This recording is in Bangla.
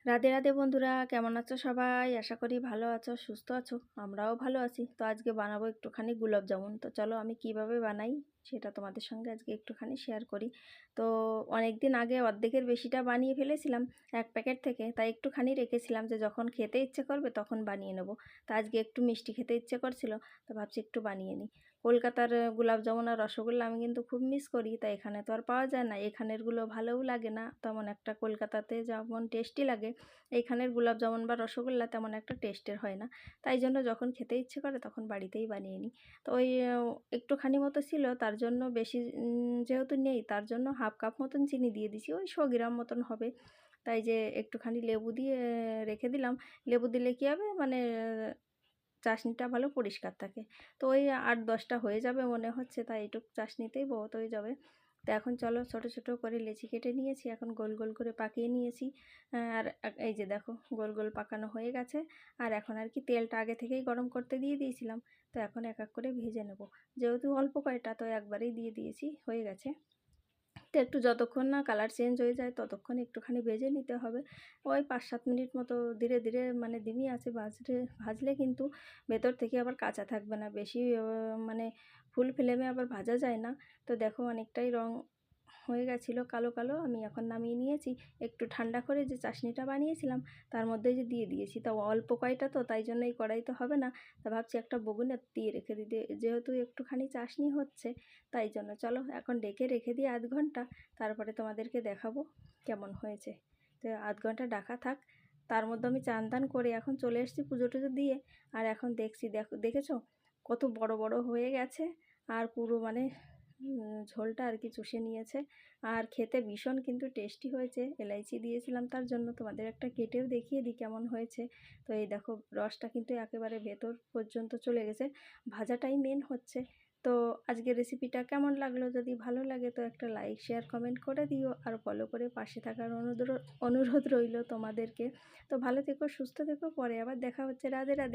রাধে রাধে বন্ধুরা, কেমন আছো সবাই? আশা করি ভালো আছো, সুস্থ আছো। আমরাও ভালো আছি। তো আজকে বানাবো একটুখানি গোলাপ জামুন। তো চলো আমি কিভাবে বানাই সেটা তোমাদের সঙ্গে আজকে একটুখানি শেয়ার করি। তো অনেক দিন আগে অর্ধেকের বেশিটা বানিয়ে ফেলেছিলাম এক প্যাকেট থেকে, তাই একটুখানি রেখেছিলাম যে যখন খেতে ইচ্ছে করবে তখন বানিয়ে নেবো। তো আজকে একটু মিষ্টি খেতে ইচ্ছে করছিল, তো ভাবছি একটু বানিয়ে নিই। কলকাতার গোলাপ জামুন আর রসগোল্লা আমি কিন্তু খুব মিস করি, তাই এখানে তো আর পাওয়া যায় না। এখানেরগুলো ভালোও লাগে না তেমন একটা, কলকাতাতে যেমন টেস্টি লাগে এইখানের গোলাপ জামুন বা রসগোল্লা তেমন একটা টেস্টের হয় না। তাই জন্য যখন খেতে ইচ্ছে করে তখন বাড়িতেই বানিয়ে নিই। তো ওই একটুখানি মতো ছিল, তার জন্য বেশি যেহেতু নেই তার জন্য হাফ কাপ মতন চিনি দিয়ে দিছি, ওই 100 গ্রাম মতন হবে। তাই যে একটুখানি লেবু দিয়ে রেখে দিলাম। লেবু দিলে কী হবে, মানে চাশনিটা ভালো পরিষ্কার থাকে। তো ওই 8-10টা হয়ে যাবে মনে হচ্ছে, তাই এইটুকু চাশনিতেই বহুত হয়ে যাবে। তো এখন চলো ছোটো ছোটো করে লেচি কেটে নিয়েছি, এখন গোল গোল করে পাকিয়ে নিয়েছি। আর এই যে দেখো গোল গোল পাকানো হয়ে গেছে। আর এখন আর কি তেলটা আগে থেকেই গরম করতে দিয়ে দিয়েছিলাম। তো এখন এক এক করে ভেজে নেব। যেহেতু অল্প কয়টা, তো একবারেই দিয়ে দিয়েছি, হয়ে গেছে। তো একটু যতক্ষণ না কালার চেঞ্জ হয়ে যায় ততক্ষণ একটুখানি ভেজে নিতে হবে। ওই 5-7 মিনিট মতো ধীরে ধীরে, মানে ধিমি আঁচে ভাজলে কিন্তু ভেতর থেকে আবার কাঁচা থাকবে না। বেশি মানে ফুল ফ্লেমে আবার ভাজা যায় না। তো দেখো অনেকটাই রং হয়ে গেছিলো কালো কালো, আমি এখন নামিয়ে নিয়েছি। একটু ঠান্ডা করে যে চাশনিটা বানিয়েছিলাম তার মধ্যে যে দিয়ে দিয়েছি, তাও অল্প কয়টা, তো তাই জন্য এই কড়াইতে হবে না। তা ভাবছি একটা বগুনে দিয়ে রেখে দিতে, যেহেতু একটুখানি চাশনি হচ্ছে তাই জন্য। চলো এখন ডেকে রেখে দিই আধ ঘন্টা, তারপরে তোমাদেরকে দেখাবো কেমন হয়েছে। তো আধ ঘন্টা ঢাকা থাক। তার মধ্যে আমি চান টান করে এখন চলে এসেছি পুজো টুজো দিয়ে। আর এখন দেখছি, দেখেছো কত বড় বড় হয়ে গেছে। আর পুরো মানে ঝোলটা আর কি চুষে নিয়েছে। আর খেতে ভীষণ কিন্তু টেস্টি হয়েছে। এলাইচি দিয়েছিলাম তার জন্য। তোমাদের একটা কেটেও দেখিয়ে দিই কেমন হয়েছে। তো এই দেখো রসটা কিন্তু একেবারে ভেতর পর্যন্ত চলে গেছে। ভাজাটাই মেন হচ্ছে। তো আজকের রেসিপিটা কেমন লাগলো? যদি ভালো লাগে তো একটা লাইক শেয়ার কমেন্ট করে দিও, আর ফলো করে পাশে থাকার অনুরোধ রইল তোমাদেরকে। তো ভালো থেকো, সুস্থ থেকো, পরে আবার দেখা হচ্ছে। রাধে রাধে।